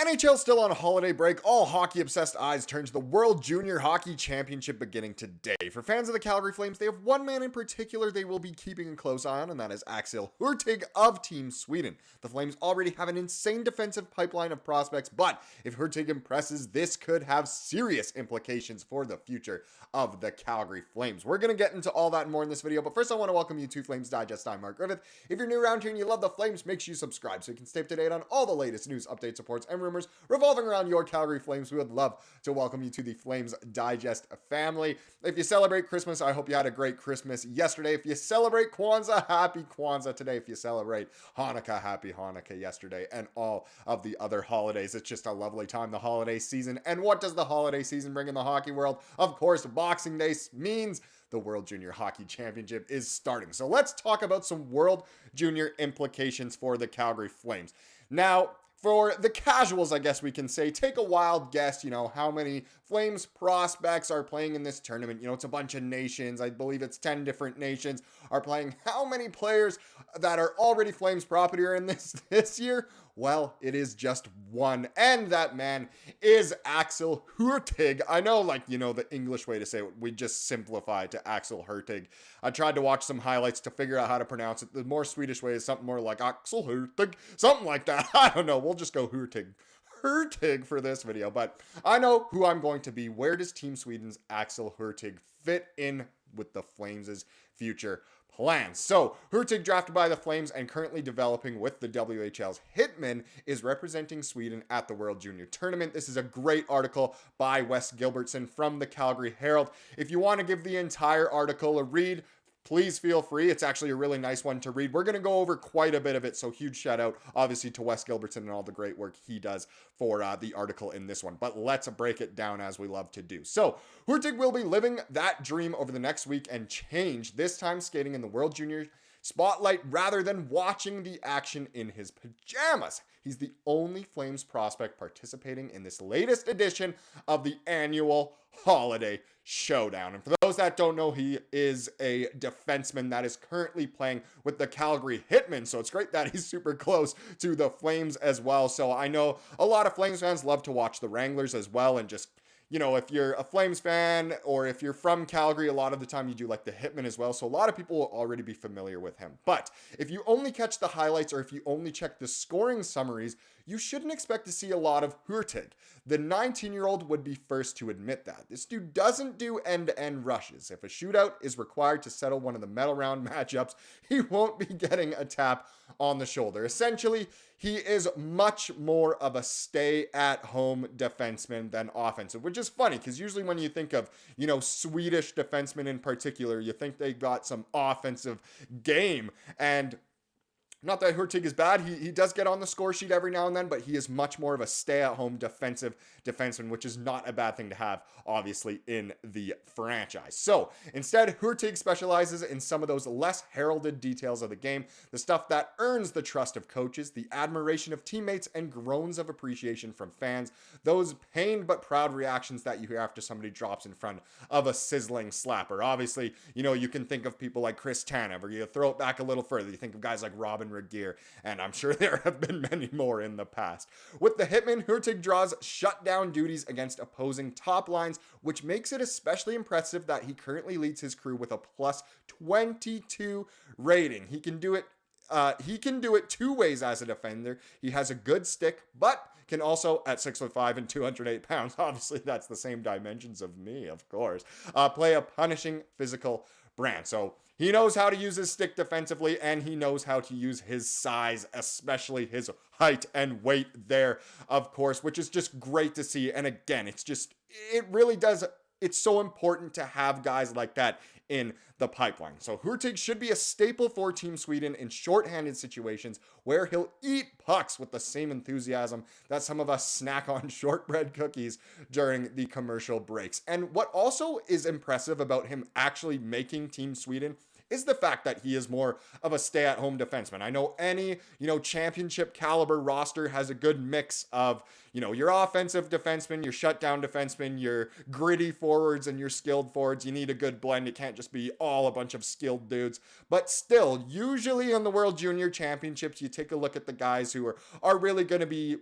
NHL still on a holiday break, all hockey-obsessed eyes turn to the World Junior Hockey Championship beginning today. For fans of the Calgary Flames, they have one man in particular they will be keeping a close eye on, and that is Axel Hurtig of Team Sweden. The Flames already have an insane defensive pipeline of prospects, but if Hurtig impresses, this could have serious implications for the future of the Calgary Flames. We're going to get into all that and more in this video, but first I want to welcome you to Flames Digest. I'm Mark Griffith. If you're new around here and you love the Flames, make sure you subscribe so you can stay up to date on all the latest news, updates, reports, and rumors revolving around your Calgary Flames. We would love to welcome you to the Flames Digest family. If you celebrate Christmas, I hope you had a great Christmas yesterday. If you celebrate Kwanzaa, happy Kwanzaa today. If you celebrate Hanukkah, happy Hanukkah yesterday, and all of the other holidays. It's just a lovely time, the holiday season. And what does the holiday season bring in the hockey world? Of course, Boxing Day means the World Junior Hockey Championship is starting. So let's talk about some World Junior implications for the Calgary Flames. Now, for the casuals, I guess we can say, take a wild guess, how many Flames prospects are playing in this tournament. It's a bunch of nations. I believe it's 10 different nations are playing. How many players that are already Flames property are in this year? Well, it is just one, and that man is Axel Hurtig. I know, the English way to say it, we just simplify it to Axel Hurtig. I tried to watch some highlights to figure out how to pronounce it. The more Swedish way is something more like Axel Hurtig, something like that. I don't know. We'll just go Hurtig for this video, but I know who I'm going to be. Where does Team Sweden's Axel Hurtig fit in with the Flames' future plans? So, Hurtig, drafted by the Flames and currently developing with the WHL's Hitmen, is representing Sweden at the World Junior Tournament. This is a great article by Wes Gilbertson from the Calgary Herald. If you want to give the entire article a read, please feel free. It's actually a really nice one to read. We're going to go over quite a bit of it, so huge shout out, obviously, to Wes Gilbertson and all the great work he does for the article in this one. But let's break it down as we love to do. So, Hurtig will be living that dream over the next week and change, this time skating in the World Junior spotlight rather than watching the action in his pajamas. He's the only Flames prospect participating in this latest edition of the annual holiday showdown. And for those that don't know, he is a defenseman that is currently playing with the Calgary Hitmen. So it's great that he's super close to the Flames as well. So I know a lot of Flames fans love to watch the Wranglers as well, and just if you're a Flames fan or if you're from Calgary, a lot of the time you do like the Hitman as well. So a lot of people will already be familiar with him. But if you only catch the highlights or if you only check the scoring summaries, you shouldn't expect to see a lot of Hurtig. The 19-year-old would be first to admit that. This dude doesn't do end-to-end rushes. If a shootout is required to settle one of the medal round matchups, he won't be getting a tap on the shoulder. Essentially, he is much more of a stay-at-home defenseman than offensive, which is funny because usually when you think of, Swedish defensemen in particular, you think they got some offensive game. And not that Hurtig is bad. He does get on the score sheet every now and then, but he is much more of a stay-at-home defensive defenseman, which is not a bad thing to have, obviously, in the franchise. So, instead, Hurtig specializes in some of those less heralded details of the game, the stuff that earns the trust of coaches, the admiration of teammates, and groans of appreciation from fans, those pained but proud reactions that you hear after somebody drops in front of a sizzling slapper. Obviously, you can think of people like Chris Tanev, or you throw it back a little further, you think of guys like Robin Regeer, and I'm sure there have been many more in the past. With the Hitmen, Hurtig draws shutdown duties against opposing top lines, which makes it especially impressive that he currently leads his crew with a plus 22 rating. He can do it two ways as a defender. He has a good stick, but can also, at 6'5" and 208 pounds, obviously that's the same dimensions of me, of course, play a punishing physical brand. So he knows how to use his stick defensively, and he knows how to use his size, especially his height and weight there, of course, which is just great to see. And again, it's so important to have guys like that in the pipeline. So Hurtig should be a staple for Team Sweden in shorthanded situations where he'll eat pucks with the same enthusiasm that some of us snack on shortbread cookies during the commercial breaks. And what also is impressive about him actually making Team Sweden is the fact that he is more of a stay-at-home defenseman. I know any, championship caliber roster has a good mix of, your offensive defenseman, your shutdown defenseman, your gritty forwards, and your skilled forwards. You need a good blend. It can't just be all a bunch of skilled dudes. But still, usually in the World Junior Championships, you take a look at the guys who are really going to be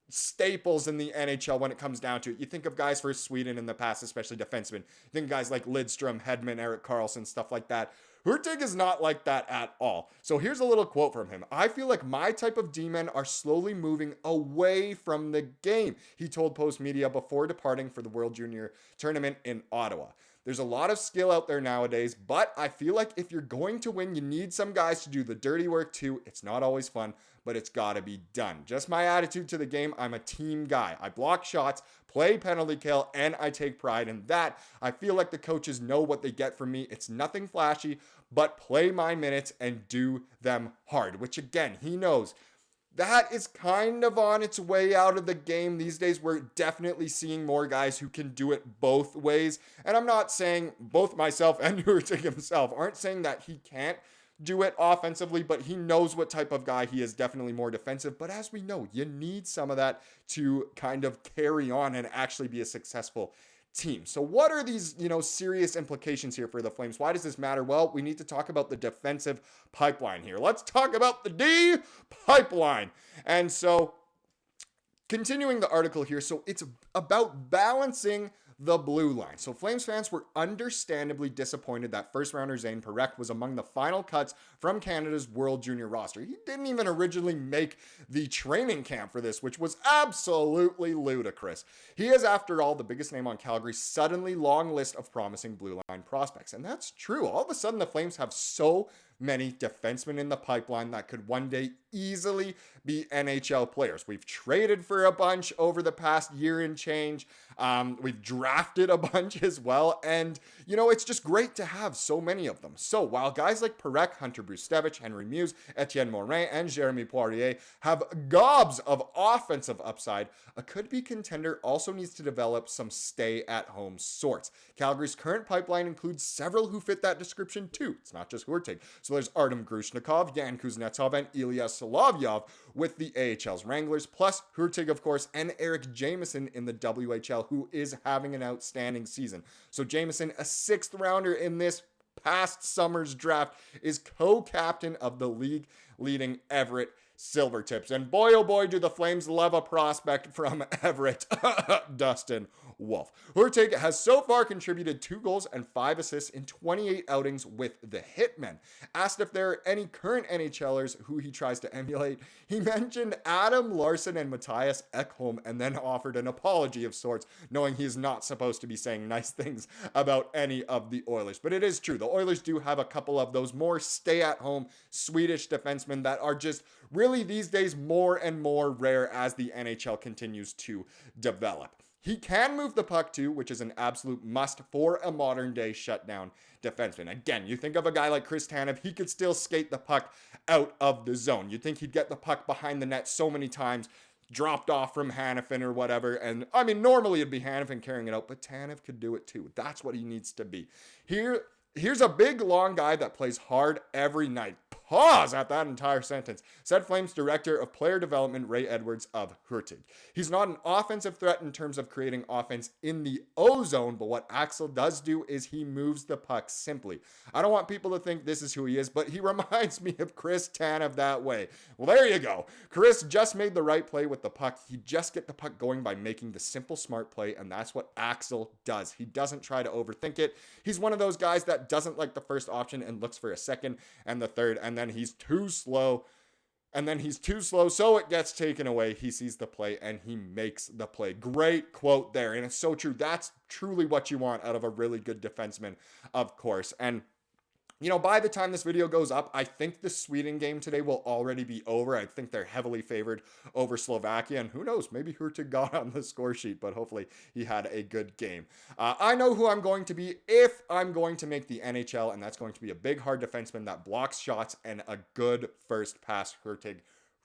staples in the NHL when it comes down to it. You think of guys for Sweden in the past, especially defensemen. You think of guys like Lidstrom, Hedman, Erik Karlsson, stuff like that. Hurtig is not like that at all. So here's a little quote from him. "I feel like my type of D-men are slowly moving away from the game," he told Post Media before departing for the World Junior Tournament in Ottawa. "There's a lot of skill out there nowadays, but I feel like if you're going to win, you need some guys to do the dirty work too. It's not always fun, but it's got to be done. Just my attitude to the game. I'm a team guy. I block shots, play penalty kill, and I take pride in that. I feel like the coaches know what they get from me. It's nothing flashy, but play my minutes and do them hard," which again, he knows that is kind of on its way out of the game these days. We're definitely seeing more guys who can do it both ways. And I'm not saying, both myself and Hurtig himself aren't saying that he can't do it offensively, but he knows what type of guy he is, definitely more defensive. But as we know, you need some of that to kind of carry on and actually be a successful team. So what are these, serious implications here for the Flames? Why does this matter? Well, we need to talk about the defensive pipeline here. Let's talk about the D pipeline. And so continuing the article here, so it's about balancing the blue line. So Flames fans were understandably disappointed that first rounder Zane Parekh was among the final cuts from Canada's World Junior roster. He didn't even originally make the training camp for this, which was absolutely ludicrous. He is, after all, the biggest name on Calgary's suddenly long list of promising blue line prospects. And that's true. All of a sudden, the Flames have so many defensemen in the pipeline that could one day easily be NHL players. We've traded for a bunch over the past year and change. We've drafted a bunch as well. And, it's just great to have so many of them. So while guys like Parekh, Hunter Brustevich, Henry Muse, Etienne Morin, and Jeremy Poirier have gobs of offensive upside, a could-be contender also needs to develop some stay-at-home sorts. Calgary's current pipeline includes several who fit that description too. It's not just Hurtig. So there's Artem Grushnikov, Yan Kuznetsov, and Ilya Solovyov with the AHL's Wranglers, plus Hurtig, of course, and Eric Jameson in the WHL, who is having an outstanding season. So Jameson, a sixth rounder in this past summer's draft, is co-captain of the league-leading Everett Silvertips. And boy, oh boy, do the Flames love a prospect from Everett, Dustin Wolf. Hurtig has so far contributed 2 goals and 5 assists in 28 outings with the Hitmen. Asked if there are any current NHLers who he tries to emulate, he mentioned Adam Larsson and Matthias Ekholm and then offered an apology of sorts, knowing he is not supposed to be saying nice things about any of the Oilers. But it is true, the Oilers do have a couple of those more stay-at-home Swedish defensemen that are just really these days more and more rare as the NHL continues to develop. He can move the puck too, which is an absolute must for a modern day shutdown defenseman. Again, you think of a guy like Chris Tanev, he could still skate the puck out of the zone. You'd think he'd get the puck behind the net so many times, dropped off from Hanifin or whatever. And I mean, normally it'd be Hanifin carrying it out, but Tanev could do it too. That's what he needs to be. Here's a big, long guy that plays hard every night. Pause at that entire sentence, said Flames director of player development Ray Edwards of Hurtig. He's not an offensive threat in terms of creating offense in the O-zone, but what Axel does do is he moves the puck simply. I don't want people to think this is who he is, but he reminds me of Chris Tanev that way. Well, there you go. Chris just made the right play with the puck. He just get the puck going by making the simple, smart play, and that's what Axel does. He doesn't try to overthink it. He's one of those guys that doesn't like the first option and looks for a second and the third, and then he's too slow, so it gets taken away. He sees the play and he makes the play. Great quote there, and it's so true. That's truly what you want out of a really good defenseman, of course. And by the time this video goes up, I think the Sweden game today will already be over. I think they're heavily favored over Slovakia, and who knows, maybe Hurtig got on the score sheet, but hopefully he had a good game. I know who I'm going to be if I'm going to make the NHL, and that's going to be a big, hard defenseman that blocks shots and a good first pass Hurtig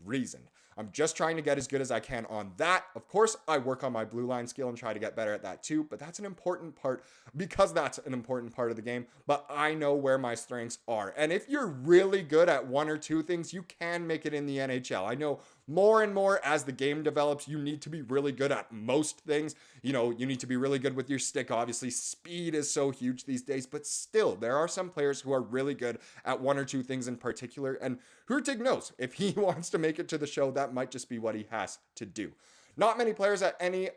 reason. I'm just trying to get as good as I can on that. Of course, I work on my blue line skill and try to get better at that too, but that's an important part because that's an important part of the game, but I know where my strengths are. And if you're really good at one or two things, you can make it in the NHL. I know more and more as the game develops, you need to be really good at most things. You need to be really good with your stick. Obviously, speed is so huge these days, but still, there are some players who are really good at one or two things in particular, and Hurtig knows if he wants to make it to the show, that might just be what he has to do. Not many players at any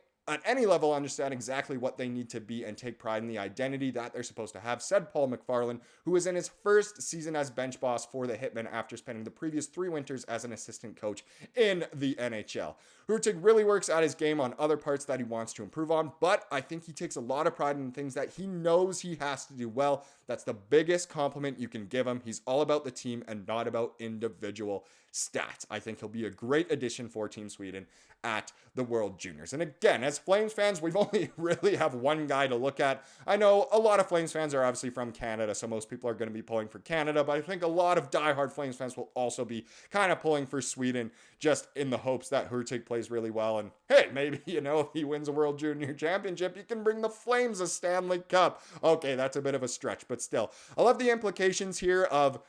level understand exactly what they need to be and take pride in the identity that they're supposed to have, said Paul McFarland, who is in his first season as bench boss for the Hitmen after spending the previous 3 winters as an assistant coach in the NHL. Hurtig really works at his game on other parts that he wants to improve on, but I think he takes a lot of pride in things that he knows he has to do well. That's the biggest compliment you can give him. He's all about the team and not about individual stats. I think he'll be a great addition for Team Sweden at the World Juniors. And again, as Flames fans, we've only really have one guy to look at. I know a lot of Flames fans are obviously from Canada, so most people are going to be pulling for Canada, but I think a lot of diehard Flames fans will also be kind of pulling for Sweden just in the hopes that Hurtig plays really well. And hey, maybe, if he wins a World Junior Championship, he can bring the Flames a Stanley Cup. Okay, that's a bit of a stretch, but still. I love the implications here of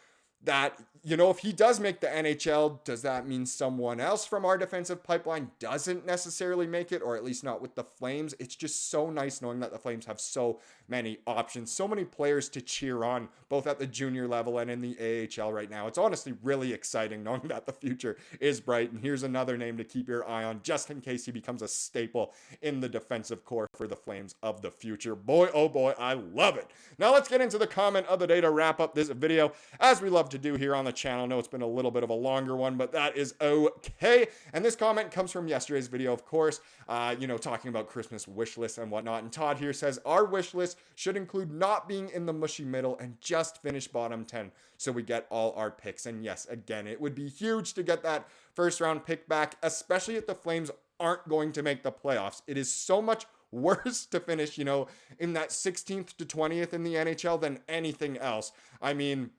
that, if he does make the NHL, does that mean someone else from our defensive pipeline doesn't necessarily make it, or at least not with the Flames? It's just so nice knowing that the Flames have so many options, so many players to cheer on, both at the junior level and in the AHL right now. It's honestly really exciting knowing that the future is bright, and here's another name to keep your eye on just in case he becomes a staple in the defensive core for the Flames of the future. Boy, oh boy, I love it. Now let's get into the comment of the day to wrap up this video, as we love to do here on the channel. I know it's been a little bit of a longer one, but that is okay. And this comment comes from yesterday's video, of course, talking about Christmas wish lists and whatnot. And Todd here says, our wish list should include not being in the mushy middle and just finish bottom 10 so we get all our picks. And yes, again, it would be huge to get that first round pick back, especially if the Flames aren't going to make the playoffs. It is so much worse to finish, in that 16th to 20th in the NHL than anything else. I mean,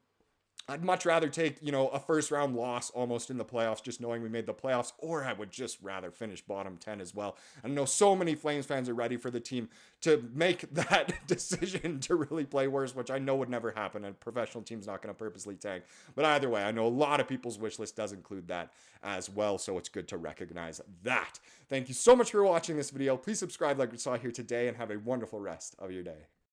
I'd much rather take, a first round loss almost in the playoffs, just knowing we made the playoffs, or I would just rather finish bottom 10 as well. I know so many Flames fans are ready for the team to make that decision to really play worse, which I know would never happen. A professional team's not going to purposely tank. But either way, I know a lot of people's wish list does include that as well, so it's good to recognize that. Thank you so much for watching this video. Please subscribe like we saw here today, and have a wonderful rest of your day.